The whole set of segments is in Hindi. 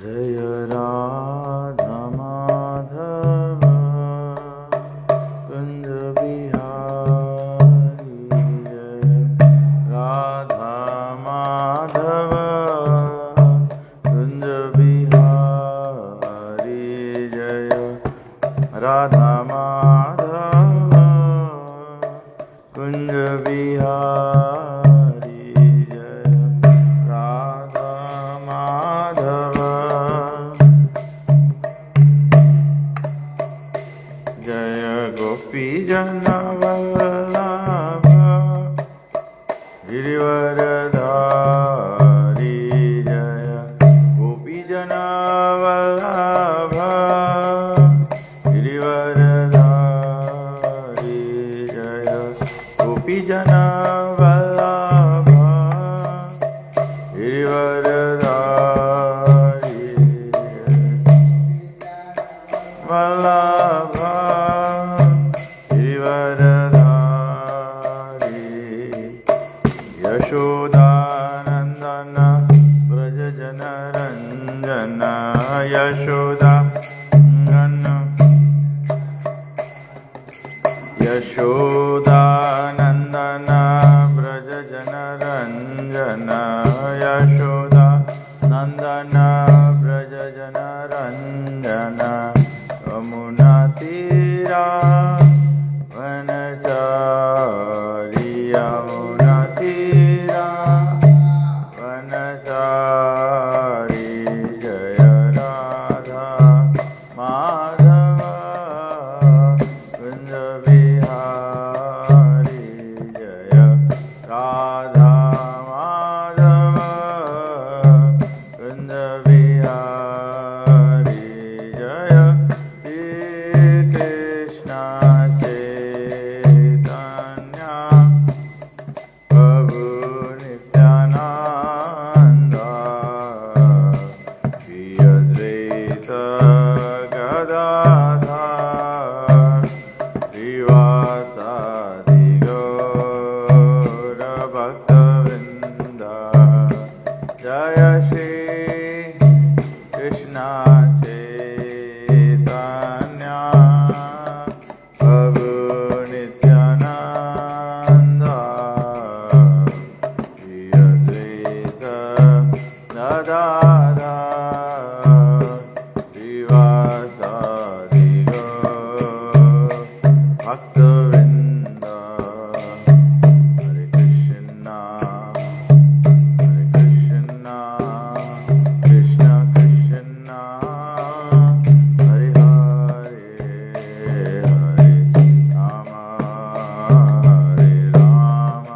जय राधा माधव कुंज बिहारी जय राधा माधव कुंज बिहारी जय राधा माधव कुंज बिहारी जय राधा माधव जय गोपी जन वल्लभ गिरिवरधारी जय गोपी जन वल्लभ गिरिवरधारी जय गोपी जन वल्लभ गिरिवरधारी वल्लभ गिरिवरधारी यशोदानंदन व्रज जन रंजन यशोदानंदन व्रज जन रंजन यशोदानंदन व्रज जन रंजन यमुना तीरा वनचारी यमुना तीरा वनचारी जय राधा माधव कुंज बिहारी जय राधा माधव कुंज बिहारी जय श्री कृष्ण चैतन्य प्रभु नित्यानंद श्री अद्वैत गदाधर श्रीवासादि गौर भक्तवृंद जय श्री कृष्ण चैतन्य प्रभु नित्यानंद श्री अद्वैत गदाधर श्रीवासादि गौर भक्तवृंद हरे कृष्ण कृष्ण कृष्ण हरे हरे हरे राम हरे राम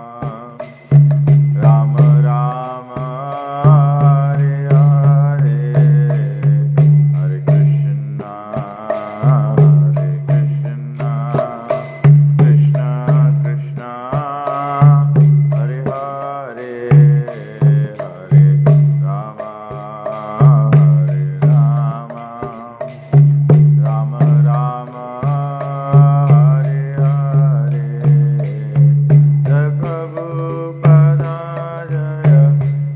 राम राम हरे हरे हरे कृष्ण कृष्ण कृष्ण हरे हरे हरे राम राम राम हरे हरे जय प्रभुपद जय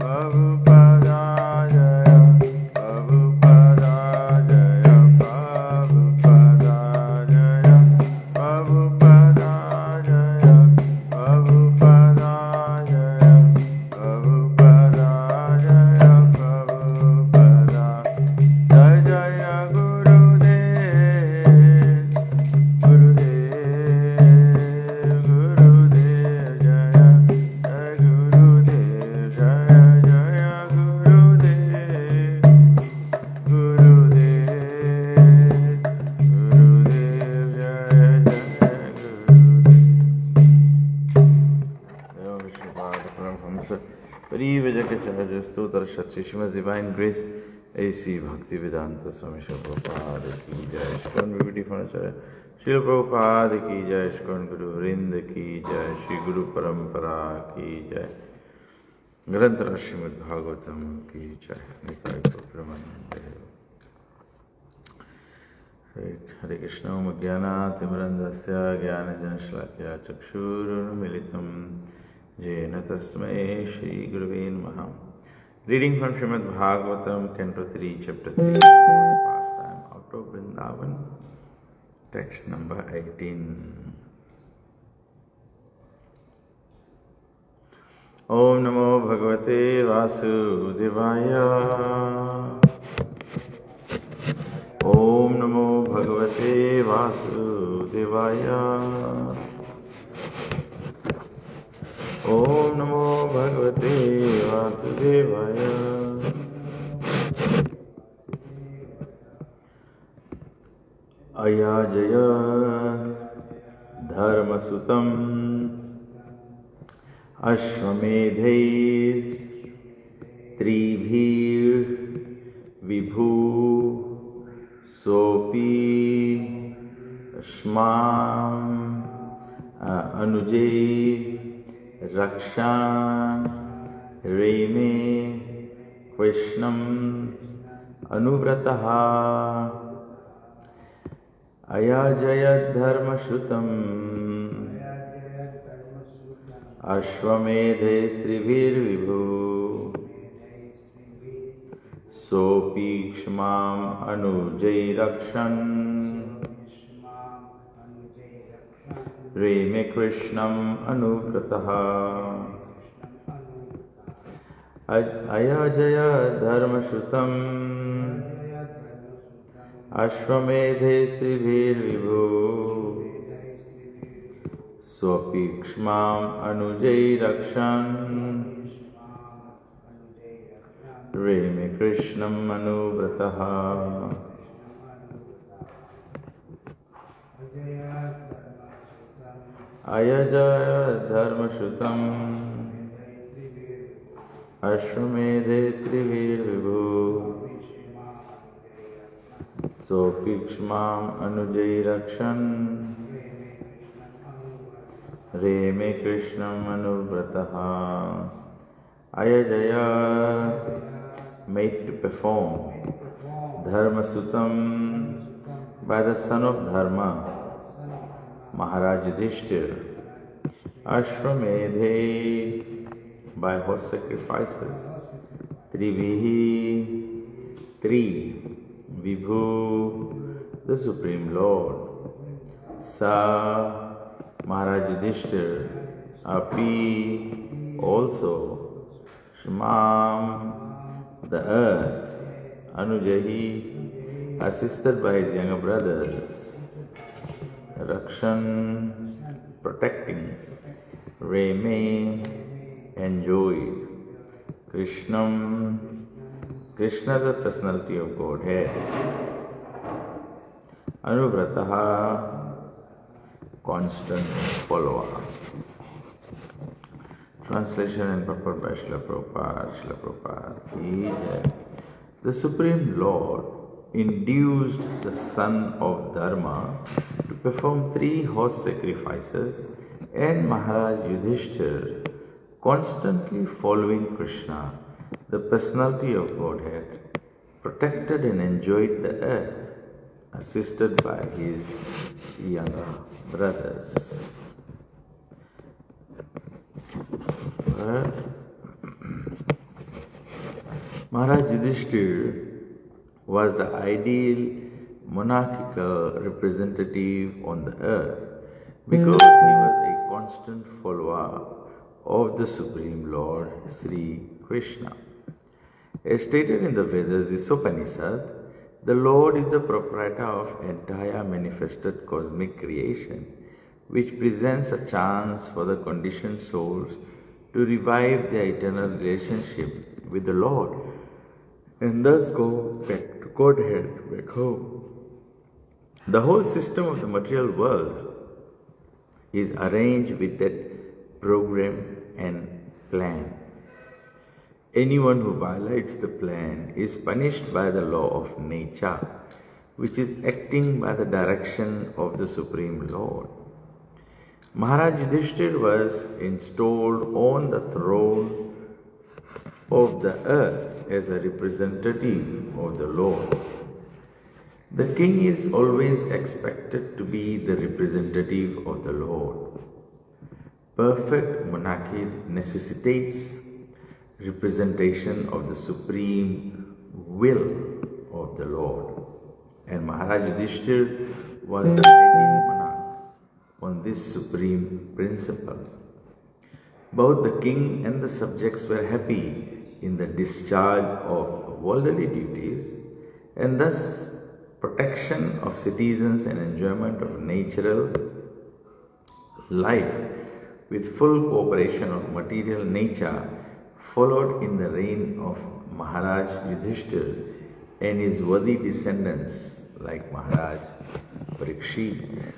प्रभुपद जय प्रभुपद जय प्रभुपद जय प्रभुपद जय प्रभुपद जय प्रभुपद जय प्रभुपद जय जय गुरुदेव गुरुदेव गुरुदेव जय जय गुरुदेव जय जय गुरुदेव गुरुदेव गुरुदेव जय जय गुरुदेव विष्णुपाद परमहंस परिव्रजकाचार्य स्तोत्र सच्ची श्रीमद् डिवाइन ग्रेस ऐसी भक्ति वेदांत स्वामी श्री प्रभुपाद की जय इस्कॉन विभूति फणाचार्य श्री प्रभुपाद की जय इस्कॉन गुरु वृंद की जय श्री गुरु परंपरा की जय ग्रंथ श्रीमद् भागवतम की जय निताय गौरवानंद हरे कृष्ण ओम ज्ञानातिमरन्दस्य ज्ञानजनशलाकया चक्षुरुन्मिलितं येन तस्मै श्रीगुरवे नमः Reading from Srimad Bhagavatam, Canto 3, Chapter 3, Pastime out of Vrindavan, text number 18. Om Namo Bhagavate Vasudevaya. Om Namo Bhagavate Vasudevaya. Om Namo Bhagavate Vasudevaya. Ayajaya Dharmasutam Ashvamedhais Tribhir Vibhu Sopi Shmam Anujay Rakshan Reme Krishnam Anuvrataha Ayajayat Dharmashutam Ashvamedhe Stribhir Vibhu Sopi Kshmam Anujay Rakshan Reme Krishnam Anuvrataha Ayajaya Dharmashutam Ashvamedhe Stribhir Vibhu Sopi Kshmam Anujay Rakshan Reme Krishnam Anuvrataha Ayajaya Dharmashutam Ashvamedhe Stribhir Vibhu Sopi Kshmam Anujay Rakshan Reme Krishnam Anuvrataha Ayajaya made to perform Dharmasutam by the son of Dharma, Maharaj Yudhishthira, Ashvamedhe by horse sacrifices, Tribhihi, three, Vibhu, the Supreme Lord, Sa, Maharaj Yudhishthira, Api, also, Shmam, the earth, Anujahi, assisted by his younger brothers, Rakshan, protecting, Reme, enjoyed, Krishnam, Krishna the personality of Godhead, Anuvrataha, constant follower. Translation and purport by Srila Prabhupada. The Supreme Lord induced the son of Dharma to perform 3 horse sacrifices, and Maharaj Yudhishthira, constantly following Krishna, the personality of Godhead, protected and enjoyed the earth, assisted by his younger brothers. Maharaj Yudhishthira was the ideal monarchical representative on the earth because he was a constant follower of the Supreme Lord Sri Krishna. As stated in the Vedas, the Upanishad, the Lord is the proprietor of entire manifested cosmic creation, which presents a chance for the conditioned souls to revive their eternal relationship with the Lord and thus go back to Godhead, back home. The whole system of the material world is arranged with that program and plan. Anyone who violates the plan is punished by the law of nature, which is acting by the direction of the Supreme Lord. Maharaj Yudhishthira was installed on the throne of the earth as a representative of the Lord. The king is always expected to be the representative of the Lord. Perfect monarchy necessitates representation of the supreme will of the Lord. And Maharaj Yudhishthir was the guiding monarch on this supreme principle. Both the king and the subjects were happy in the discharge of worldly duties, and thus protection of citizens and enjoyment of natural life with full cooperation of material nature followed in the reign of Maharaj Yudhishthir and his worthy descendants like Maharaj Parikshit.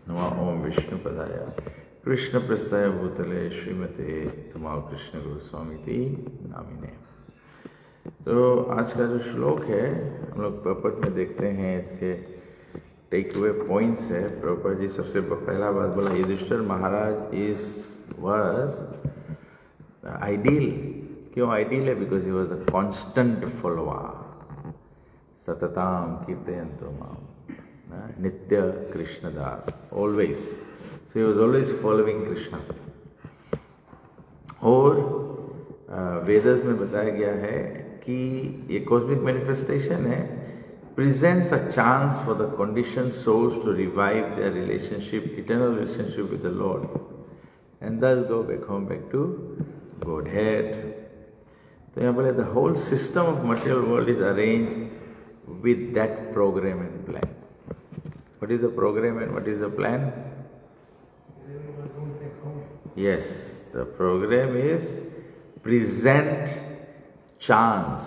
Nama Om Vishnu Padaya Krishna Prasthaya Bhutale Srimate Tamal Krishna Guru Swami Ti Namine. तो आज का जो श्लोक है हम लोग प्रॉपर्ट में देखते हैं, इसके टेक अवे पॉइंट्स है। प्रॉपर्ट जी सबसे पहला बात बोला Yudhishthira Maharaj is was ideal. क्यों आइडियल है? Because he was a constant follower. सतताम कीर्तयन्तु माम नित्य कृष्णदास, always. So he was always following Krishna. और वेदस में बताया गया है कि ये कॉस्मिक मैनिफेस्टेशन है, presents a chance for the conditioned souls to revive their relationship, eternal relationship with the Lord, and thus go back home, back to Godhead. तो यहाँ बोले the whole system of material world is arranged with that program and plan. What is the program and what is the plan? Yes, the program is present chance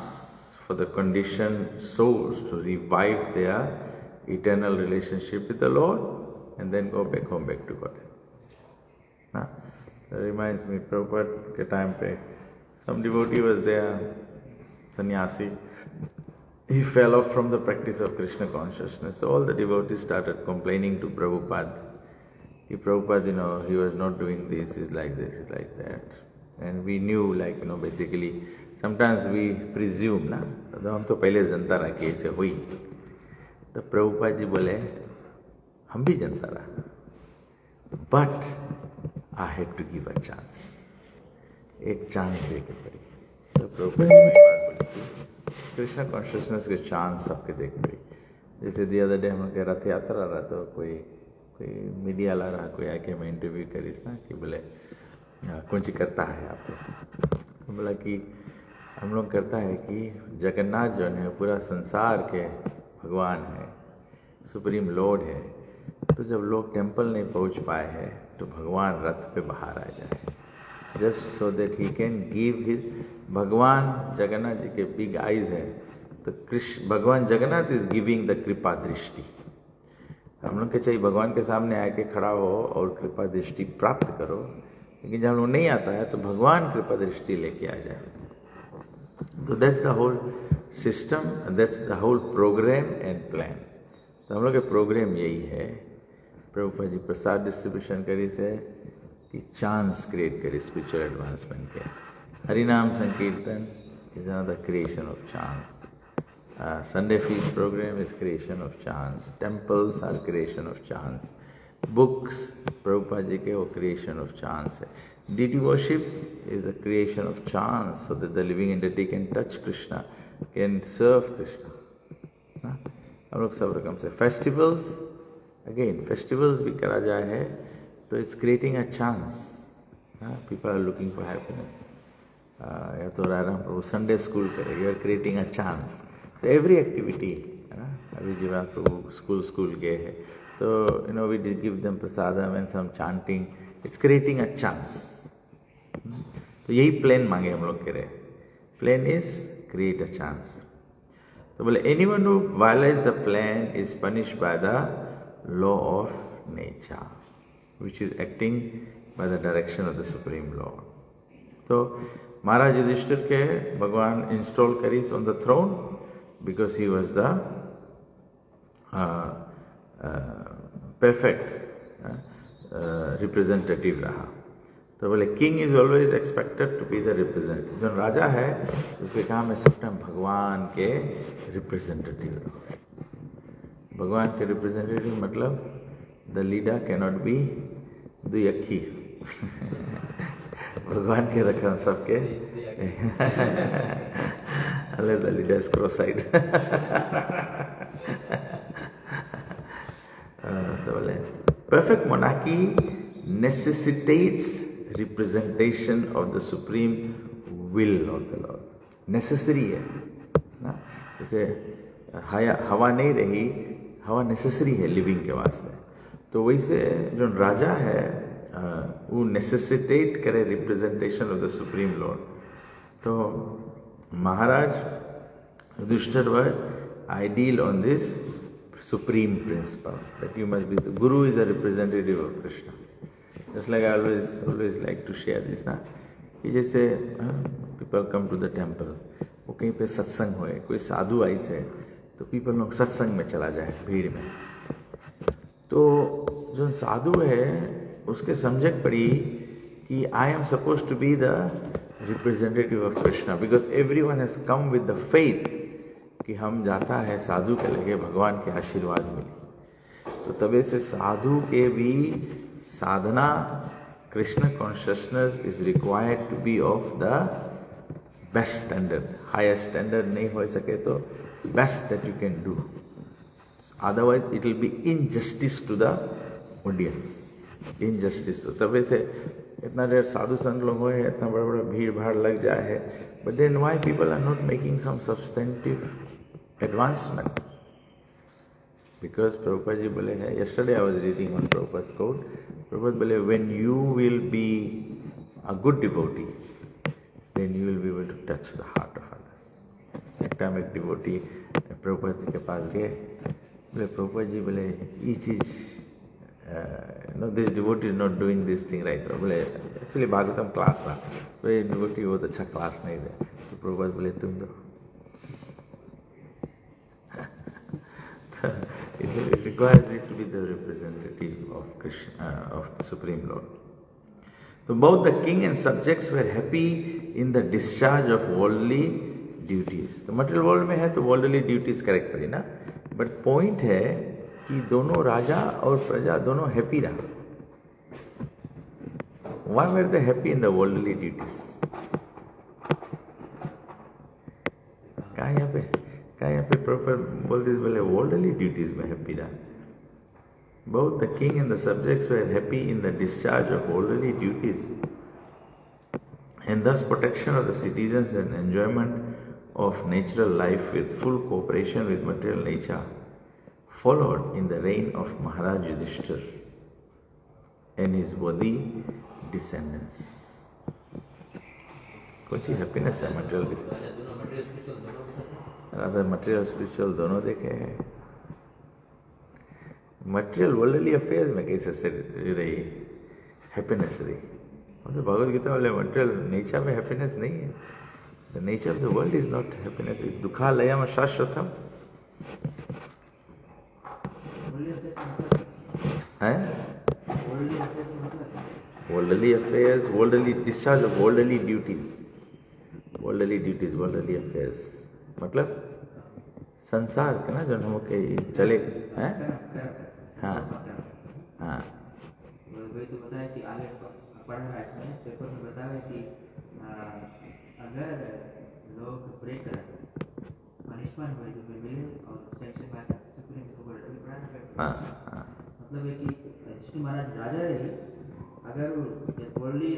for the conditioned souls to revive their eternal relationship with the Lord and then go back home, back to God. That reminds me, Prabhupada ke time pe, some devotee was there, sannyasi. He fell off from the practice of Krishna consciousness. So all the devotees started complaining to Prabhupada. Prabhupada, he was not doing this, he's like this, he's like that. And we knew, basically, sometimes we presume, ना, तो हम तो पहले जनता रहा कि ऐसे हुई। तो प्रभुपाद जी बोले, हम भी जनता रहा, but I had to give a chance, एक चांस दे के पड़ी। तो प्रभुपाद जी ने बात बोली थी, कृष्णा कॉन्शियसनेस के चांस सबके देख पड़ी। जैसे the other day हम लोग रथ यात्रा रहा, तो कोई मीडिया ला रहा, कोई आके मैं इंटरव्यू करीस ना कि बोले कौन सी करता है आप? तो बोला कि हम लोग करता है कि जगन्नाथ जो है पूरा संसार के भगवान है, सुप्रीम लॉर्ड है। तो जब लोग टेंपल नहीं पहुंच पाए हैं तो भगवान रथ पे बाहर आ जाए, just so that he can give his. भगवान जगन्नाथ जी के बिग आईज है, तो कृष्ण भगवान जगन्नाथ इज गिविंग द कृपा दृष्टि। हम लोग के चाहिए भगवान के सामने आके खड़ा हो और कृपा दृष्टि प्राप्त करो, लेकिन जब लोग नहीं आता है तो भगवान कृपा दृष्टि लेके आ जाए। तो that's the whole system, that's the whole programme and plan. तो हम लोग के प्रोग्राम यही है, प्रभुपाद जी प्रसाद डिस्ट्रीब्यूशन करी से कि चांस क्रिएट करे स्पिरिचुअल एडवांसमेंट के। हरिनाम संकीर्तन is another creation of chance. Sunday feast program is creation of chance. Temples are creation of chance. Books, Prabhupada ji ke wo creation of chance hai. Deity worship is a creation of chance, so that the living entity can touch Krishna, can serve Krishna. हम लोग सब रकम से festivals, again festivals भी करा जाए है, तो it's creating a chance. People are looking for happiness. या तो राम प्रभु संडे स्कूल करे, you are creating a chance. So every activity, अभी जीवा प्रभु स्कूल गए हैं, तो we give them prasadam and some chanting, it's creating a chance. तो यही प्लान मांगे हम लोग कह रहे हैं, plan is create a chance. तो बोले anyone who violates the plan is punished by the law of nature, which is acting by the direction of the Supreme Lord. तो महाराज युधिष्ठिर के भगवान इंस्टॉल करीस on the throne because he was the perfect representative रहा। तो बोले king is always expected to be the representative. जो राजा है उसके काम में सब टाइम भगवान के रिप्रेजेंटेटिव रहो। भगवान के रिप्रेजेंटेटिव मतलब द लीडर कैनॉट बी दुयखी। भगवान के रकम सबके Let the leaders cross-eyed. तो बोले perfect monarchy necessitates representation of the supreme will of the Lord. Necessary है ना, जैसे हवा नहीं रही, हवा नेसेसरी है लिविंग के वास्ते, तो वैसे जो राजा है वो नेसेसिटेट करे representation of the supreme lord. तो Maharaj Yudhishthira was ideal on this supreme principle that you must be. The Guru is a representative of Krishna. Just like I always like to share this ना, कि जैसे people come to the temple, वो कहीं पे सत्संग होए, कोई साधु आई से, तो people लोग सत्संग में चला जाए भीड़ में, तो जो साधु है उसके समझक पड़ी कि I am supposed to be the representative of Krishna because everyone has come with the faith कि हम जाता है साधु के लगे भगवान के आशीर्वाद मिले. तो तबे से साधु के भी साधना Krishna consciousness is required to be of the best standard. Higher standard नहीं हो सके तो best that you can do, otherwise it will be injustice to the audience. Injustice. तो तबे से इतना देर साधु संत लोग हुए, इतना बड़ा बड़ा भीड़ भाड़ लग जाए है, but then why people are not making some substantive advancement? Because Prabhupada ji bole hai, yesterday I was reading one Prabhupada's quote. Prabhupada bole, when you will be a good devotee, then you will be able to touch the heart of others. एक टाइम एक devotee Prabhupada जी के पास गए, बोले Prabhupada जी बोले ये चीज no, this devotee is not doing this thing right. बोले एक्चुअली भागवतम क्लास था, तो ये devotee बहुत अच्छा क्लास नहीं दे, तो Prabhupada बोले तुम दो. It requires it to be the representative of Krishna, of the Supreme Lord. So both the king and subjects were happy in the discharge of worldly duties. तो material world में है तो worldly duties correct पड़ी ना, but point है कि दोनों राजा और प्रजा दोनों happy रहा. Why were they happy in the worldly duties? कहाँ यहाँ पे प्रॉपर बोल दिस बोले वर्ल्डली ड्यूटीज में हैप्पी रहा. Both the king and the subjects were happy in the discharge of worldly duties and thus protection of the citizens and enjoyment of natural life with full cooperation with material nature followed in the reign of Maharaj Yudhishthir and his worthy descendants. कौन सी हैप्पीनेस है मटेरियल अगर मटेरियल स्पिरिचुअल दोनों देखे हैं. मटेरियल वर्ल्डली अफेयर्स में कैसे रही हैप्पीनेस रही, मतलब भगवद गीता वाले मटेरियल नेचर में हैप्पीनेस नहीं है. The nature of the world is not happiness, is दुखालयम शाश्वतम है. Worldly affairs, worldly discharge of worldly duties, worldly affairs मतलब संसार के ना जो हम के चले हैं. हाँ हाँ तो बताया कि आगे पढ़ रहा है इसमें पेपर में बताया है कि अगर लोग ब्रेक करें पनिशमेंट हुई तो फिर मिले और सेक्शन में सुप्रीम कोर्ट भी पढ़ा है. मतलब है कि जिसमें महाराज राजा रहे अगर वर्ल्डली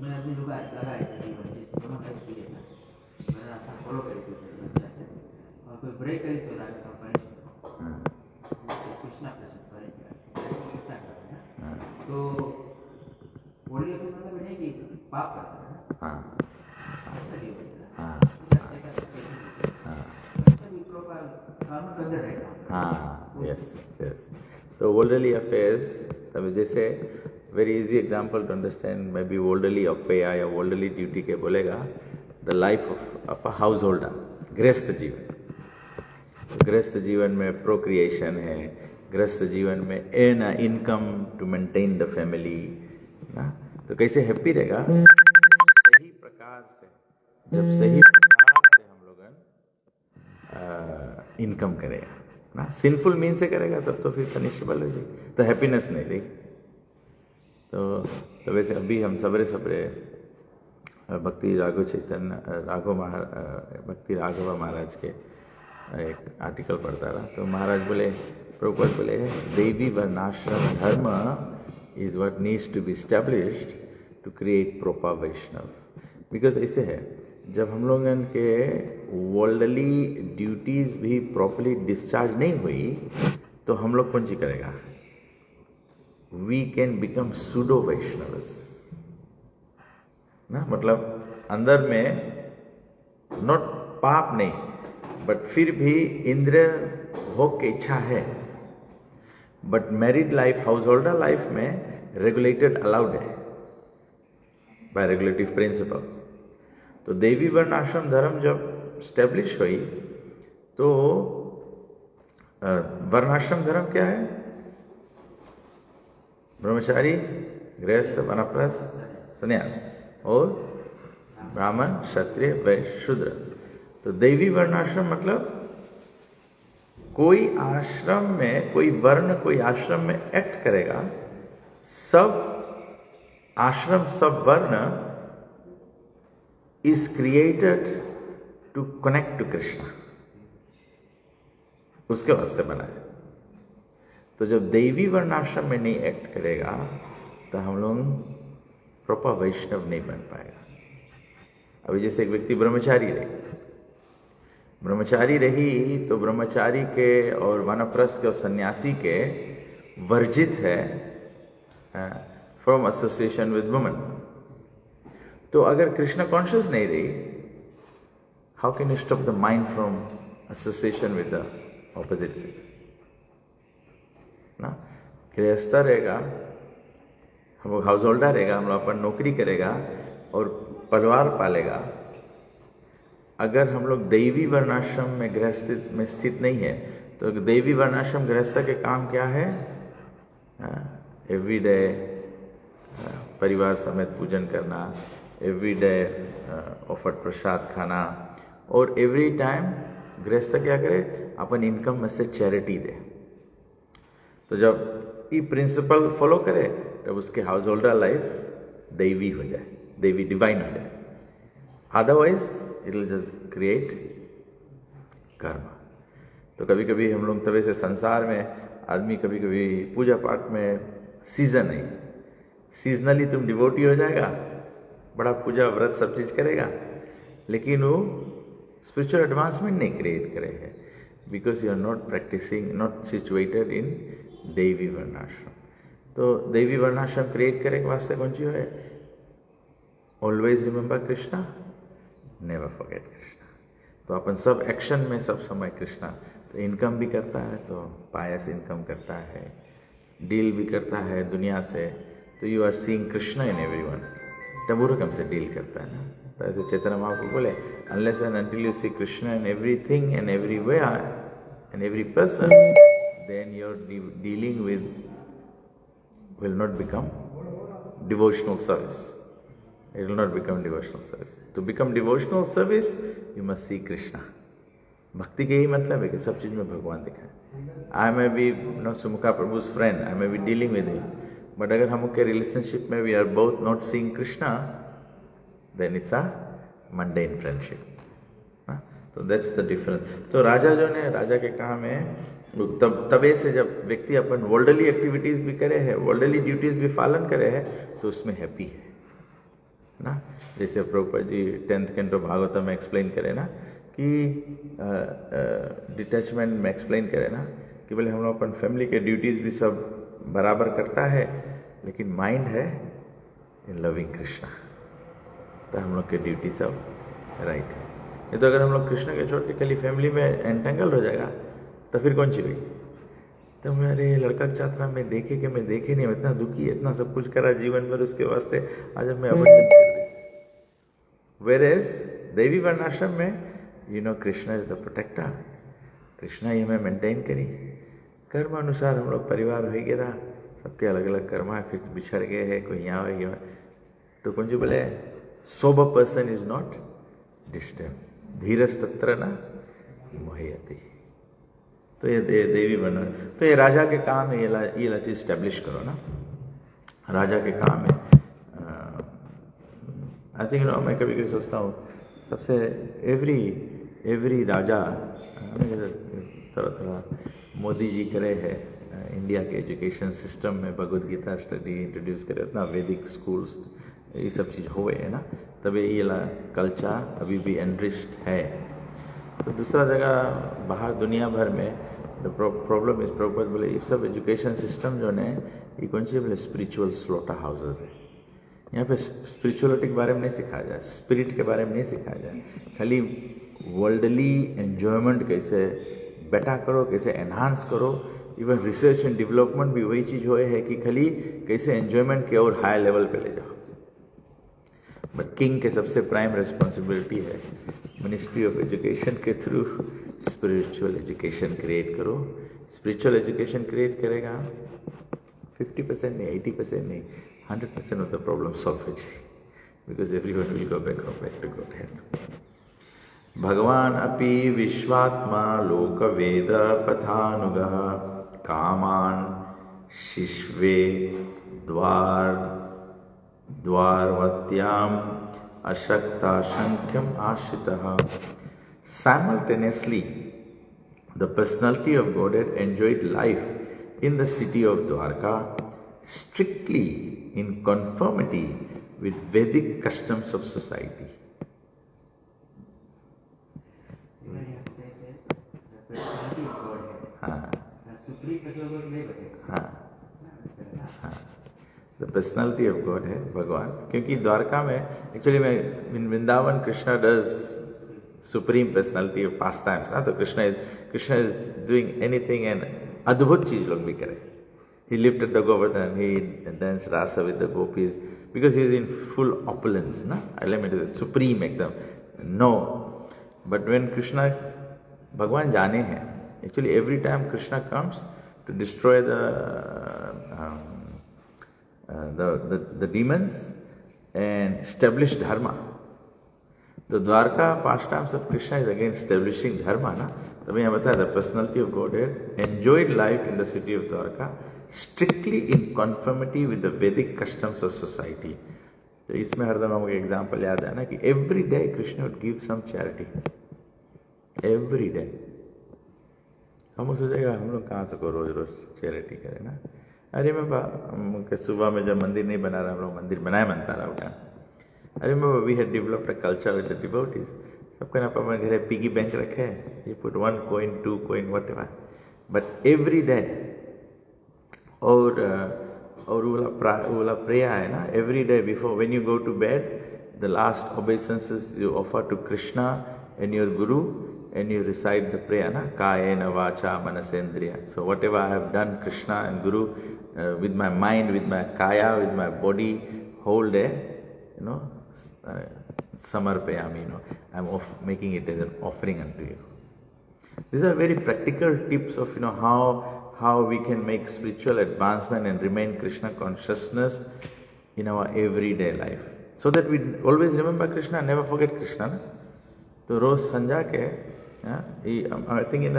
में अपनी लोग लगाए जीवन जिस दोनों टाइप की मैंने ऐसा फॉलो करी और कोई ब्रेक करी तो राजा का पनिशमेंट कृष्णा तो वर्ल्डली मतलब है कि पाप करता है. तो वर्ल्डली अफेयर्स तब जैसे very easy example to understand may be worldly affair या वर्ल्डली ड्यूटी के बोलेगा the life of a householder. गृहस्थ जीवन, गृहस्थ जीवन में प्रोक्रिएशन है, गृहस्थ जीवन में an income to maintain the family ना. तो कैसे हैप्पी रहेगा सही प्रकार से, जब सही प्रकार से हम लोग इनकम करेगा ना. सिंफुल मीन से करेगा तब तो फिर पनिशेबल हो जाएगी, तो हैप्पीनेस नहीं रहेगी. तो वैसे अभी हम सबरे भक्ति राघव चैतन्य भक्ति राघव महाराज के एक आर्टिकल पढ़ता रहा, तो महाराज बोले, प्रभुपाद बोले, daivi varnashrama dharma is what needs to be established to create proper Vaishnava. Because ऐसे है, जब हम लोगों के वर्ल्डली ड्यूटीज भी प्रॉपरली डिस्चार्ज नहीं हुई तो हम लोग कौन सी करेगा? We can become pseudo Vaishnavas ना, मतलब अंदर में नॉट पाप नहीं, बट फिर भी इंद्रिय भोग की इच्छा है, but married life, house holder life में रेगुलेटेड अलाउड है बाय रेगुलेटिव प्रिंसिपल्स। तो देवी वर्णाश्रम धर्म जब स्टैब्लिश हुई तो वर्णाश्रम धर्म क्या है? ब्रह्मचारी, गृहस्थ, वानप्रस्थ, संन्यास और ब्राह्मण, क्षत्रिय, वैश्य, शूद्र। तो देवी वर्णाश्रम मतलब कोई आश्रम में, कोई वर्ण कोई आश्रम में एक्ट करेगा, सब आश्रम, सब वर्ण is created to connect to Krishna, उसके वास्ते बना है। तो जब देवी वर्णाश्रम में नहीं एक्ट करेगा तो हम लोग प्रॉपर वैष्णव नहीं बन पाएगा। अभी जैसे एक व्यक्ति ब्रह्मचारी रही तो ब्रह्मचारी के और वानप्रस्थ के और सन्यासी के वर्जित है फ्रॉम एसोसिएशन विद वुमन। तो अगर कृष्ण कॉन्शियस नहीं रही, how can you stop the mind from association with the opposite sex ना? गृहस्थ रहेगा, हम लोग हाउस होल्डर रहेगा, हम लोग अपन नौकरी करेगा और परिवार पालेगा। अगर हम लोग दैवी वर्णाश्रम में गृहस्थ में स्थित नहीं है तो दैवी वर्णाश्रम गृहस्थ के काम क्या है? एवरी डे परिवार समेत पूजन करना, एवरी डे ऑफर्ड प्रसाद खाना, और एवरी टाइम गृहस्थ क्या करे? अपन इनकम में से चैरिटी दे। तो जब ये प्रिंसिपल फॉलो करे तब उसके हाउस होल्डर लाइफ दैवी हो जाए, दैवी डिवाइन हो जाए। Otherwise it will just create कर्म। तो कभी कभी हम लोग तवे से संसार में आदमी कभी कभी पूजा पाठ में सीजन है, सीजनली तुम डिवोटी हो जाएगा, बड़ा पूजा व्रत सब चीज करेगा, लेकिन वो स्पिरिचुअल एडवांसमेंट नहीं क्रिएट करेगा, because you are not practising, not situated in देवी वर्णाश्रम। तो देवी वर्णाश्रम क्रिएट करे के वास्ते कौन सी है? Always remember Krishna, never forget Krishna. तो अपन सब एक्शन में सब समय कृष्णा। तो इनकम भी करता है तो पायस इनकम करता है, डील भी करता है दुनिया से, तो you are seeing Krishna in everyone. टबूरकम से डील करता है ना। तो ऐसे चैतन्य महाप्रभु बोले, unless and until you see Krishna in everything and everywhere and every person, then your dealing with will not become devotional service. It will not become devotional service. To become devotional service, you must see Krishna. भक्ति के यही मतलब है कि सब चीज में भगवान दिखाए। I may be not Sumukha Prabhu's friend, I may be dealing with him, but अगर हम के relationship में we are both not seeing Krishna, then it's a mundane friendship. तो that's the difference. तो राजा जो ने, राजा के काम है तबे से जब व्यक्ति अपन वर्ल्डली एक्टिविटीज भी करे है, वर्ल्डली ड्यूटीज भी पालन करे है, तो उसमें हैप्पी है ना। जैसे प्रभुपाद जी 10th कैंटो भागवतम में एक्सप्लेन करे ना कि डिटैचमेंट में एक्सप्लेन करे ना कि बोले हम लोग अपन फैमिली के ड्यूटीज भी सब बराबर करता है, लेकिन माइंड है इन लविंग कृष्णा, तो हम लोग के ड्यूटी सब राइट है। नहीं तो अगर हम लोग कृष्ण के छोड़ के खाली फैमिली में एंटेंगल हो जाएगा तो फिर कौन सी हुई? तो मेरे लड़का छात्रा में देखे कि मैं देखे नहीं, इतना दुखी, इतना सब कुछ करा जीवन भर उसके वास्ते, आज मैं अबंडेंस कर दी। वेयर एज देवी वर्णाश्रम में you know Krishna is the protector, Krishna ही हमें मेंटेन करी। कर्म अनुसार हम लोग परिवार हो गया, सबके अलग अलग कर्म है, फिर बिछड़ गए हैं, कोई यहाँ हो गया। तो कौन जी बोले, sober person is not disturb, धीरज तत्र न मोहयति। तो ये देवी बना, तो ये राजा के काम है, ये चीज स्टैब्लिश करो ना। राजा के काम है आई थिंक मैं कभी कभी सोचता हूँ सबसे एवरी राजा थोड़ा मोदी जी करे है इंडिया के एजुकेशन सिस्टम में भगवद गीता स्टडी इंट्रोड्यूस करे उतना वैदिक स्कूल्स ये सब चीज़ हुए है ना, तभी ये कल्चर अभी भी एनरिच्ड है। तो दूसरा जगह बाहर दुनिया भर में प्रॉब्लम इज प्रॉपर बोले ये सब एजुकेशन सिस्टम जो है ये कौन सी बोले स्पिरिचुअल स्लॉटर हाउसेज है। यहाँ पे स्पिरिचुअलिटी के बारे में नहीं सिखाया जाए, स्पिरिट के बारे में नहीं सिखाया जाए, खाली वर्ल्डली एन्जॉयमेंट कैसे बेटा करो, कैसे एनहांस करो। इवन रिसर्च एंड डेवलपमेंट भी वही चीज़ हुए है कि खाली कैसे एन्जॉयमेंट के और हाई लेवल पे ले जाओ। बट किंग के सबसे प्राइम रिस्पॉन्सिबिलिटी है मिनिस्ट्री ऑफ एजुकेशन के थ्रू स्पिरिचुअल एजुकेशन क्रिएट करो। स्पिरिचुअल एजुकेशन क्रिएट करेगा 50% नहीं, 80% नहीं, 100% ऑफ द प्रॉब्लम सॉल्व हो जाए, because everyone will go back to God. भगवान अपि विश्वात्मा लोक वेद पथानुगः कामान शिश्वे द्वारवत्याम अशक्ताशंख्यम आश्रितः। Simultaneously, the personality of Godhead enjoyed life in the city of Dwarka, strictly in conformity with Vedic customs of society. The personality of God है भगवान, क्योंकि द्वारका में एक्चुअली में in Vrindavan Krishna does supreme personality of past times ना, तो Krishna is doing anything and अद्भुत चीज लोग भी करें। He lifted the Govardhan, he danced rasa with the gopis because he is in full opulence, na? Element is supreme एकदम। No, but when Krishna भगवान जाने हैं, actually every time Krishna comes to destroy the demons and establish dharma. The Dwarka pastimes of Krishna is again establishing dharma, na? तो मैं बताया the personality of Godhead enjoyed life in the city of Dwarka strictly in conformity with the Vedic customs of society. तो इसमें हरदम हमको एग्जाम्पल याद है ना कि every day Krishna would give some charity, every day। हम सोचेगा हम लोग कहाँ से को रोज रोज चैरिटी करें ना। अरे मैं सुबह में जब मंदिर नहीं बना रहा हम लोग मंदिर बनाए मनता रहा उठा। अरे मैं we had developed a culture with the devotees. सबके ना अपने घरे पिगी बैंक रखे, you put 1 coin 2 coin whatever, but every day और वाला प्रेयर है ना, every day before when you go to bed the last obeisances you offer to Krishna and your guru and you recite the prayer, na? Kayena vacha manasendriya. So whatever I have done, Krishna and Guru, with my mind, with my kaya, with my body, whole day, samarpayami, I'm making it as an offering unto you. These are very practical tips of, how we can make spiritual advancement and remain Krishna consciousness in our everyday life. So that we always remember Krishna and never forget Krishna. Na? तो रोज संजा के I think in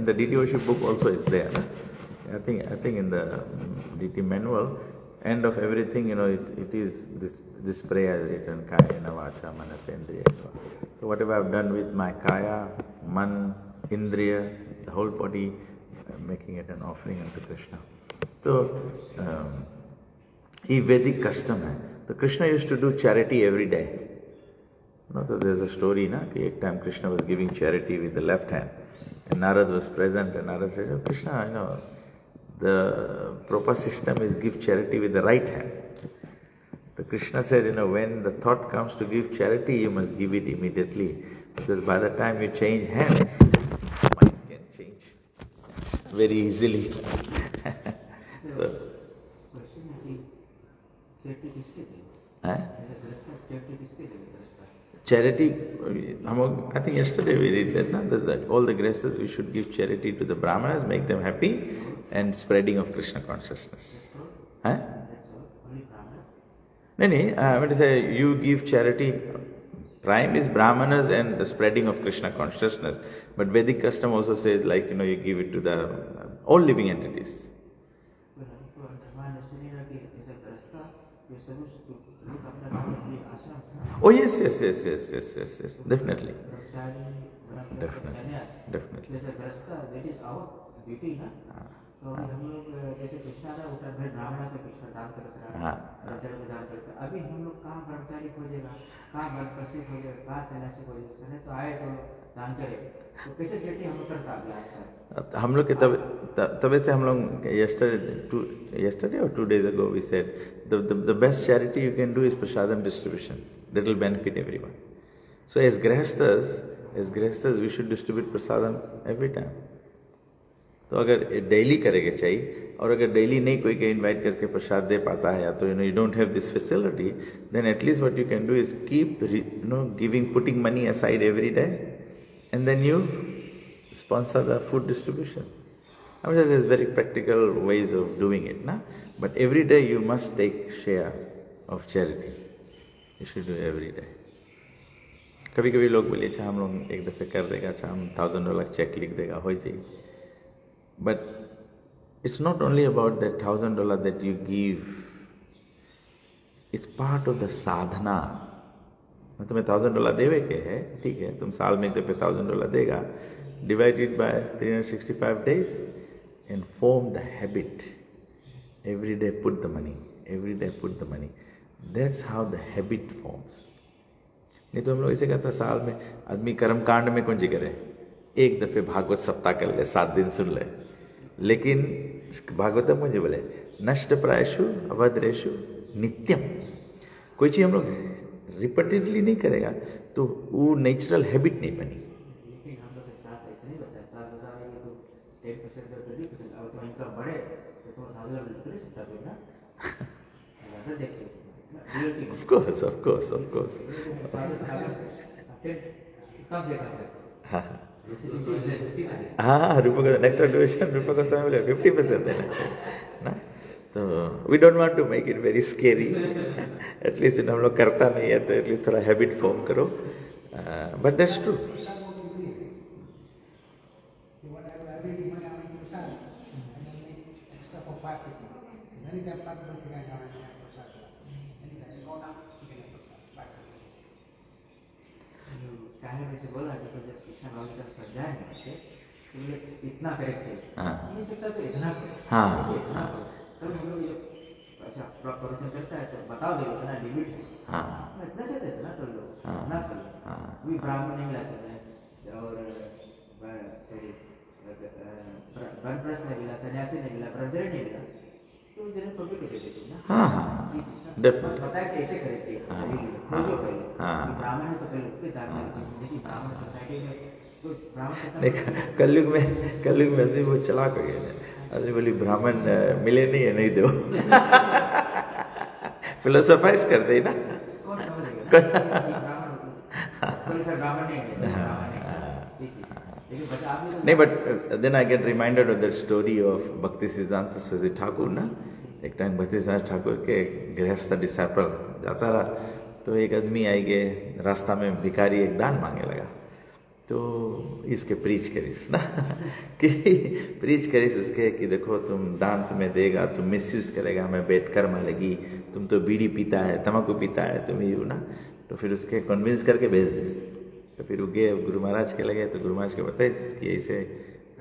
the DT worship book also it's there. Na? I think in the DT manual, end of everything, it is this prayer is written, Kayena vacha manasendriya. So whatever I've done with my kaya, man, indriya, the whole body, making it an offering unto Krishna. So ये वैदिक कस्टम है। तो Krishna used to do charity every day. So there's a story, na, कि एक time Krishna was giving charity with the left hand, and Narad was present, and Narad said, "Oh, Krishna, the proper system is give charity with the right hand." So Krishna said, when the thought comes to give charity, you must give it immediately, because by the time you change hands, mind can change very easily. So, charity, I think yesterday we read that all the grihasthas we should give charity to the brahmanas, make them happy, and spreading of Krishna consciousness. No, I mean to say you give charity. Prime is brahmanas and the spreading of Krishna consciousness. But Vedic custom also says you give it to the all living entities. Oh yes, definitely. ब्रह्मचारी ब्रह्मचर्य Definitely, संन्यास definitely. जैसे गृहस्थ दैट इज आवर ड्यूटी ना तो अभी हम लोग जैसे कृष्णा था उतर भाई ब्राह्मण तो कृष्ण दान करता रहा हाँ। ब्रह्मचारी को दान करता अभी हम लोग कहाँ ब्रह्मचारी खोजेगा कहाँ ब्रह्मचारी खोजेगा कहाँ सन्यासी खोजेगा सन्यासी तो आए तो दान करे तो कैसे चेटी हम लोग करता अभी आजकल हम लोग के तब से हम लोग yesterday or 2 days ago we said the best charity you can do is prasadam distribution. That will benefit everyone. So as grihasthas we should distribute prasadam every time. तो अगर डेली करेंगे चाहिए और अगर डेली नहीं कोई के इनवाइट करके प्रसाद दे पाता है या तो you don't have this facility then at least what you can do is keep giving putting money aside every day and then you sponsor the food distribution. I mean, there's very practical ways of doing it, na? But every day you must take share of charity. You should do every day. कभी कभी लोग बोले अच्छा हम लोग एक दफ़े कर देगा अच्छा हम $1,000 चेक लिख देगा हो जाएगी. But it's not only about that $1,000 that you give. It's part of the sadhana. तुम्हें $1,000 देवे के है ठीक है तुम साल में एक दफ़े $1,000 देगा. Divide it by 365 days and form the habit. Every day put the money. Every day put the money. That's how the habit forms. नहीं तो हम लोग ऐसे कहते हैं साल में आदमी कर्म कांड में कौन जी करे एक दफे भागवत सप्ताह कर ले 7 दिन सुन ले लेकिन भागवतम कौन जी बोले नष्ट प्रायशु अभद्रेशु नित्यम कोई चीज हम लोग रिपीटेडली नहीं करेगा तो वो नेचुरल हैबिट नहीं बनी. Of course. हाँ रूपा को नेक्स्ट डोनेशन रूपा को समय मिले 50% देना चाहिए ना. तो we don't want to make it very scary at least हम लोग करता नहीं है तो एटलीस्ट थोड़ा हैबिट फॉर्म करो. But that's true. से बोला कि जब कृष्ण भाव की तरफ सज जाएंगे तो ये इतना करेक्ट चाहिए नहीं सकता तो इतना करो तब हम लोग अच्छा प्रोपोर्शन करता है तो बताओ दे इतना लिमिट है इतना से इतना कर लो इतना कर लो अभी ब्राह्मण नहीं मिला था और सॉरी बनप्रस नहीं मिला सन्यासी नहीं मिला ब्रह्मचारी नहीं मिला तो इधर पब्लिक दे देती ना डेफिनेटली बताया कि ऐसे करेक्ट चाहिए खोजो पहले ब्राह्मण है तो पहले उसके दान देखिए ब्राह्मण सोसाइटी में तो ब्राह्मण कलयुग में आदमी वो चला कर गए आदमी बोली ब्राह्मण मिले नहीं है नहीं दो फिलोसोफाइज कर दे ना कौन समझेगा ब्राह्मण नहीं है नहीं but then I get reminded of that story of Bhakti Siddhanta Saraswati Thakur ना. एक टाइम भक्ति सिद्धांत ठाकुर के गृहस्थ डिसाइपल जाता रहा तो एक आदमी आई गए रास्ता में भिखारी एक दान मांगे लगा तो इसके प्रीच करीस ना कि प्रीच करीस उसके कि देखो तुम दान तुम्हें देगा तुम मिसयूज करेगा मैं बेट कर्म लगी तुम तो बीड़ी पीता है तम्बाकू पीता है तुम यू ना तो फिर उसके कन्विंस करके भेज दिस. तो फिर वो गए गुरु महाराज के लगे तो गुरु महाराज के बताए कि ऐसे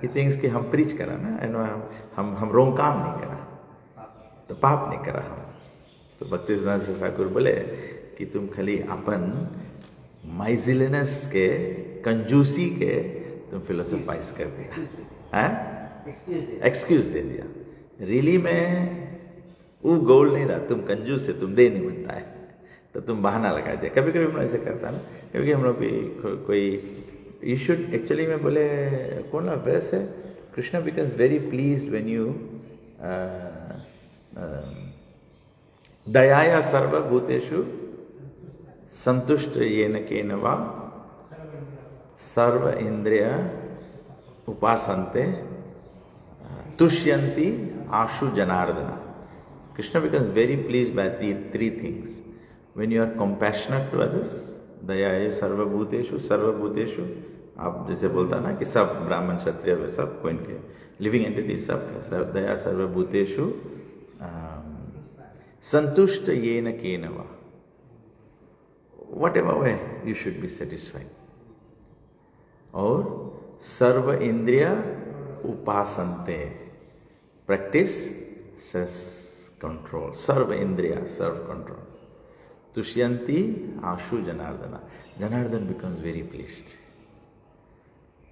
ही थिंग्स कि हम प्रीच करा ना एंड हम रोंग काम नहीं करा तो पाप नहीं करा हम. तो भक्ति सिद्धांत ठाकुर बोले कि तुम खाली अपन माइजिलिनस के कंजूसी के तुम फिलोसोफाइज कर दिया एक्सक्यूज दे दिया. रियली में वो गोल नहीं रहा तुम कंजूस है तुम दे नहीं बनता है तो तुम बहाना लगा दिया. कभी कभी हम लोग ऐसे करता ना कभी हम लोग भी कोई यू शुड एक्चुअली में बोले कौन ला वर्स है Krishna becomes very pleased when you दयाया सर्वभूतेषु संतुष्ट येन केन वा सर्व इंद्रिय उपासन्ते तुष्यन्ति आशु Janardan. Krishna becomes very pleased by the 3 things. When you are compassionate to others, दया सर्वभूतेषु आप जैसे बोलता ना कि सब ब्राह्मण क्षत्रिय सब कोई के लिविंग एंटिटी सब दया सर्वभूतेषु संतुष्ट येन केन वा whatever way you should be satisfied. और सर्व इंद्रिय उपासनते, practice self control. Sarva indriya, self control. Tushyanti ashu janardana. Janardana becomes very pleased.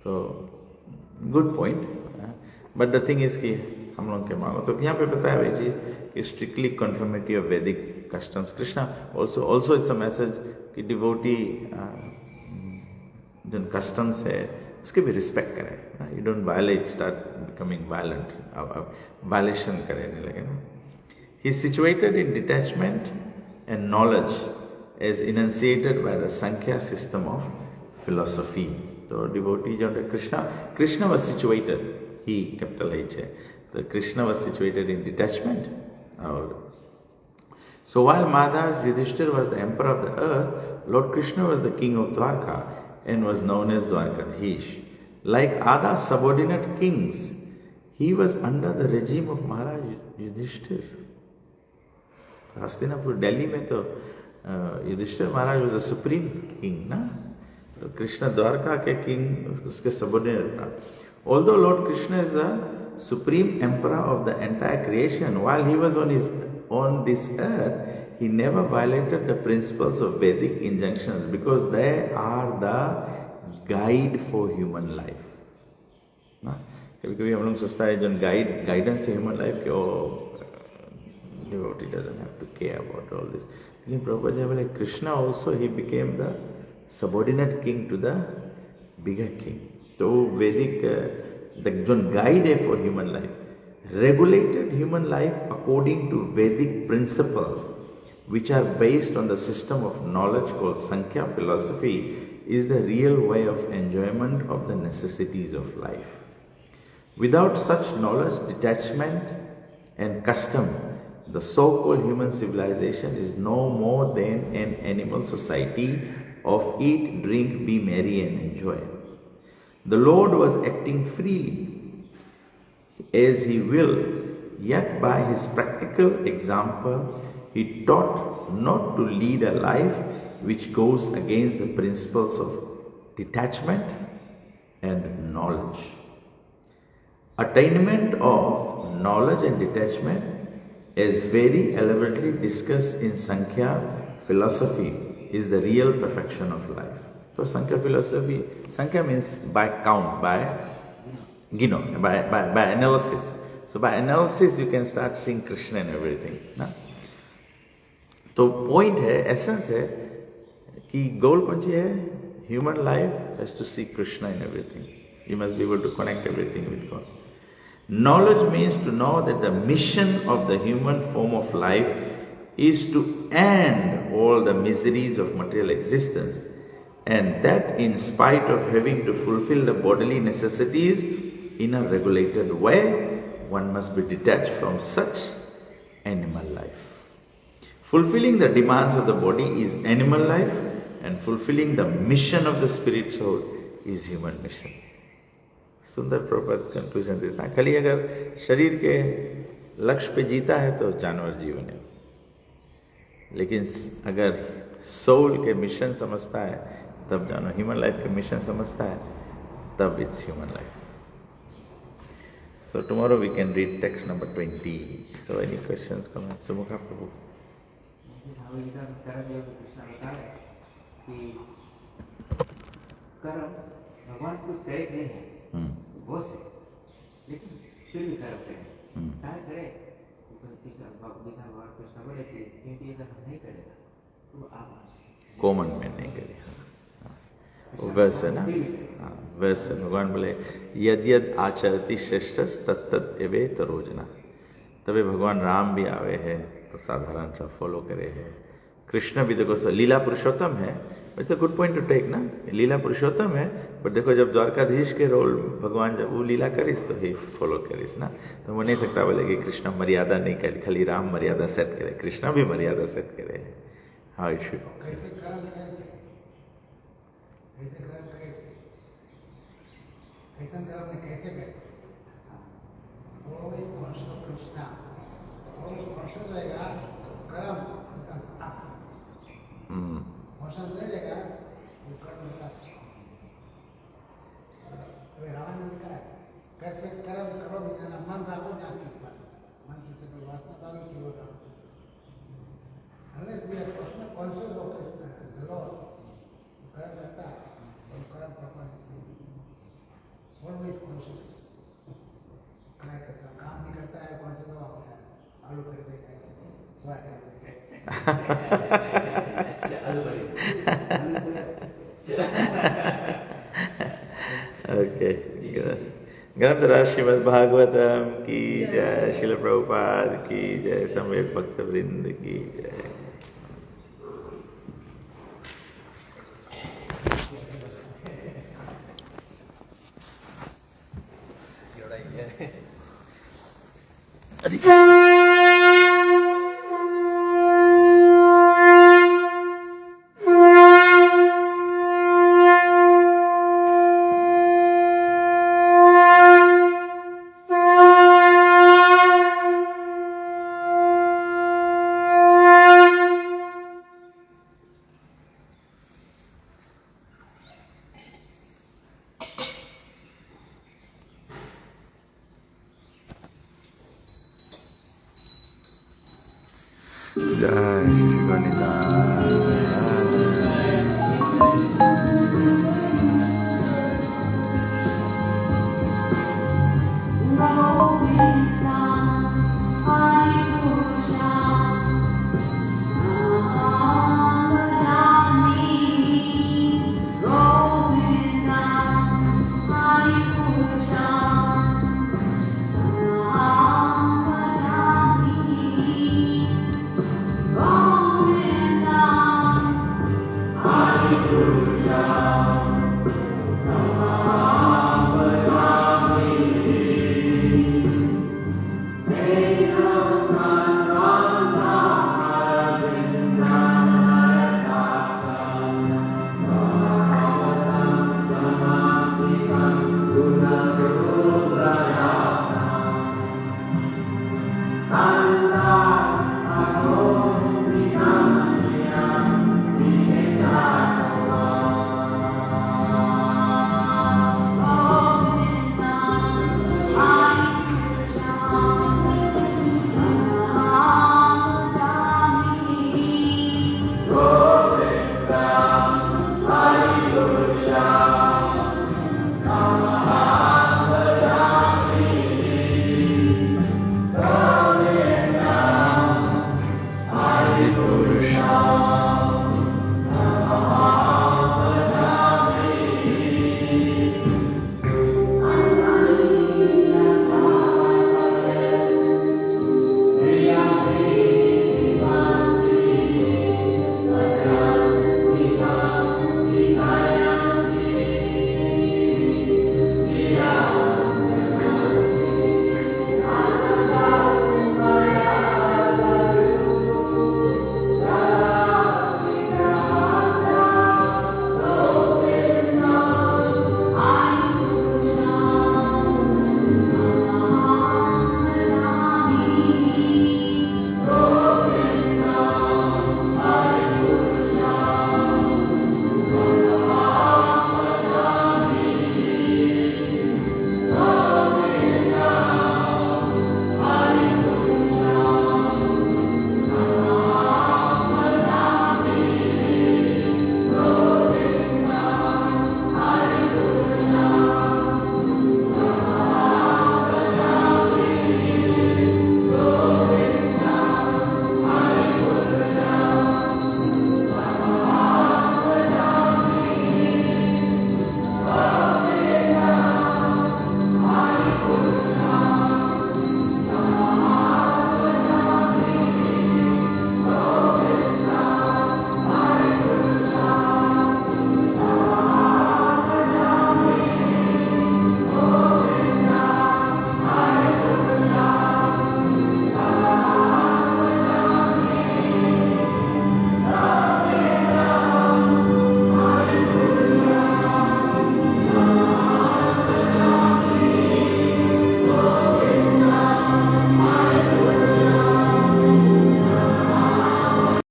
So good point. But the thing is कि हम लोग के मानो तो यहाँ पे बताया भाई जी कि strictly conformity of Vedic customs. Krishna also it's a message कि devotee जिन customs है उसके भी respect करें. You don't violate, start becoming violent. Violation करने लगे ना. He is situated in detachment and knowledge as enunciated by the Sankhya system of philosophy. So devotee जो Krishna was situated. He, capital H. So Krishna was situated in detachment. So while Madha Yudhishthira was the emperor of the earth, Lord Krishna was the king of Dwarka and was known as Dwarkadhish. Like other subordinate kings, he was under the regime of Maharaj Yudhishthira. Hastinapur, Delhi में तो Yudhishthira Maharaj was the supreme king, ना? तो Krishna Dwarka के king उसके subordinate था. Although Lord Krishna is the supreme emperor of the entire creation, while he was on this earth, he never violated the principles of Vedic injunctions because they are the guide for human life. कभी-कभी हम लोग सोचता है जो guidance है human life के devotee doesn't have to care about all this. लेकिन Prabhupada जी बोले Krishna also he became the subordinate king to the bigger king. तो Vedic जो guide है for human life, regulated human life according to Vedic principles, which are based on the system of knowledge called Sankhya philosophy, is the real way of enjoyment of the necessities of life. Without such knowledge, detachment and custom, the so-called human civilization is no more than an animal society of eat, drink, be merry and enjoy. The Lord was acting freely as He will, yet by His practical example, He taught not to lead a life which goes against the principles of detachment and knowledge. Attainment of knowledge and detachment, as very elaborately discussed in Sankhya philosophy, is the real perfection of life. So Sankhya philosophy, Sankhya means by count, by analysis. So by analysis you can start seeing Krishna and everything. Na? तो point है, essence है कि goal कौन सी है? Human life has to see Krishna in everything. You must be able to connect everything with God. Knowledge means to know that the mission of the human form of life is to end all the miseries of material existence, and that in spite of having to fulfill the bodily necessities in a regulated way, one must be detached from such animal life. Fulfilling the demands of the body is animal life, and fulfilling the mission of the spirit soul is human mission. सुंदर प्रॉपर कंक्लूजन देता है. खाली अगर शरीर के लक्ष्य पे जीता है तो जानवर जीवन है, लेकिन अगर सोल के मिशन समझता है तब जानो, ह्यूमन लाइफ के मिशन समझता है तब it's human life. So tomorrow we can read text number 20. So any questions, comments? Sumukha Prabhu. भगवान कुछ करे नहीं है, वो से, लेकिन फिर भी कर्म करें. क्या करे? भगवान कृष्ण बोले कि क्योंकि अगर हम नहीं करेगा तो आप कॉमन में नहीं करेगा. वैसे ना, वैसे भगवान बोले यद यद आचरति श्रेष्ठ तत्तद एवेत रोजना. तभी भगवान राम भी आवे हैं तो साधारण सा फॉलो करे है. कृष्ण भी देखो लीला पुरुषोत्तम है. It's a good point to take ना, लीला पुरुषोत्तम है, पर देखो जब द्वारकाधीश के रोल भगवान जब वो लीला करिस तो ही फॉलो करिस ना. तो वो नहीं सकता बोले कि कृष्ण मर्यादा नहीं करे, खाली राम मर्यादा सेट करे, कृष्ण भी मर्यादा सेट करे. How it should. कॉन्शियस ले जाएगा वो कर्म होता है। अभी रावण ने कहा कैसे कर्म करो बिना मन रखो जाके मन से सब वासना डालो कि वो डालो unless we are conscious of the Lord कर्म रहता है और कर्म करना always conscious क्या करता काम भी करता है conscious हो अपने आलू कर देगा स्वाद कर देगा ओके ग्रंथराज श्रीमद् भागवतम की जय, शिल प्रभुपाद की जय, सम्यक भक्त वृंद की जय। जय श्री गणिता।